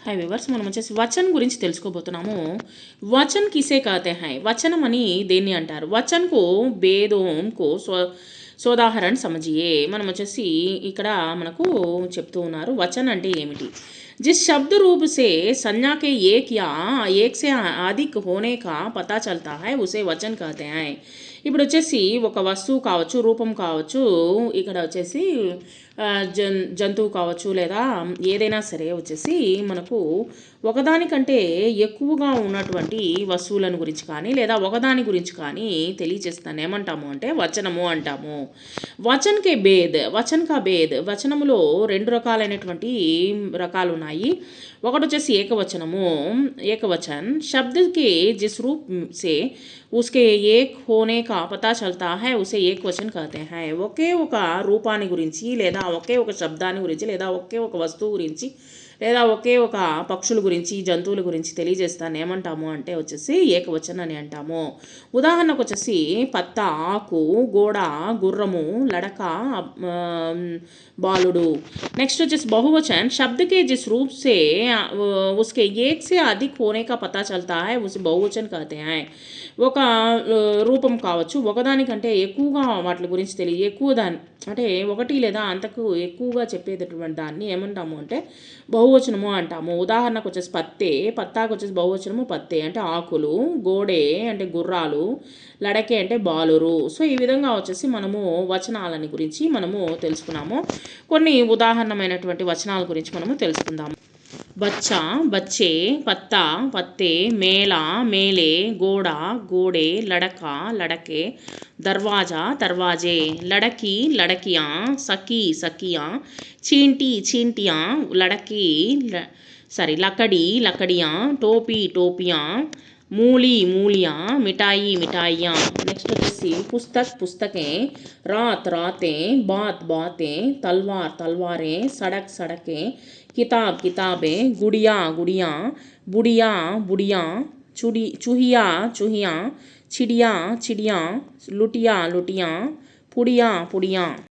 Hi viewers, మనం వచ్చేసి వచన్ గురించి తెలుసుకోబోతున్నాము. వచన్ కిసే कहते हैं, వచనం అని దేన్ని అంటారు? వచన్ కో భేదోం కో సోదాహరణ సమజియే. మనం వచ్చేసి ఇక్కడ మనకు చెప్తూ ఉన్నారు వచన్ అంటే ఏమిటి. जिस शब्द रूप से संज्ञा के एक या एक से अधिक होने का पता चलता है उसे वचन कहते हैं. ఇప్పుడు వచ్చేసి ఒక వస్తువు కావచ్చు, రూపం కావచ్చు, ఇక్కడ వచ్చేసి జంతువు కావచ్చు, లేదా ఏదైనా సరే వచ్చేసి మనకు ఒకదానికంటే ఎక్కువగా ఉన్నటువంటి వస్తువులను గురించి కానీ లేదా ఒకదాని గురించి కానీ తెలియజేస్తాను ఏమంటాము అంటే వచనము అంటాము. వచన్కే భేద్, వచన్ కా భేద్, వచనములో రెండు రకాలైనటువంటి రకాలు ఉన్నాయి. ఒకటి వచ్చేసి ఏకవచనము. ఏకవచన్ शब्द के जिस रूप से उसके एक होने का पता चलता है उसे एक वचन कहते हैं. ఒకే ఒక రూపాన్ని గురించి లేదా ఒకే ఒక శబ్దాన్ని గురించి లేదా ఒకే ఒక వస్తువు గురించి లేదా ఒకే ఒక పక్షుల గురించి జంతువుల గురించి తెలియజేస్తాను ఏమంటాము అంటే వచ్చేసి ఏకవచనం అని అంటాము. ఉదాహరణకు వచ్చేసి పత్త, ఆకు, గోడ, గుర్రము, లడక, బాలుడు. నెక్స్ట్ వచ్చేసి బహువచన్ शब्द के जिस रूप से उसके एक से अधिक होने का पता चलता है उसे बहुवचन कहते हैं. ఒక రూపం కావచ్చు, ఒకదానికంటే ఎక్కువగా వాటి గురించి ఎక్కువ దాన్ని అంటే ఒకటి లేదా అంతకు ఎక్కువగా చెప్పేటటువంటి దాన్ని ఏమంటాము అంటే బహువచనము అంటాము. ఉదాహరణకు వచ్చేసి పత్తే, పత్తాకు వచ్చేసి బహువచనము పత్తే అంటే ఆకులు, గోడే అంటే గుర్రాలు, లడకే అంటే బాలురు. సో ఈ విధంగా వచ్చేసి మనము వచనాలని గురించి మనము తెలుసుకున్నాము. కొన్ని ఉదాహరణమైనటువంటి వచనాల గురించి మనము తెలుసుకుందాము. बच्चा, बच्चे, पत्ता, पत्ते, मेला, मेले, घोड़ा, घोड़े, लड़का, लड़के, दरवाज़ा, दरवाजे, लड़की, लड़कियाँ, सखी, सखियाँ, चींटी, चींटियाँ, लड़की, लकड़ी, लकड़ियाँ, टोपी, टोपियाँ, मूली, मूलियाँ, मिठाई, मिठाइयाँ. नेक्स्ट వచ్చేసి पुस्तक, पुस्तकें, रात, रातें, बात, बातें, तलवार, तलवारें, सड़क, सड़कें, किताब, किताबें, गुड़िया, गुड़ियाँ, बुढ़िया, बुढ़ियाँ, चूहिया, चूहियाँ, चिड़िया, चिड़ियाँ, लुटिया, लुटियाँ, पुड़िया, पुड़ियाँ.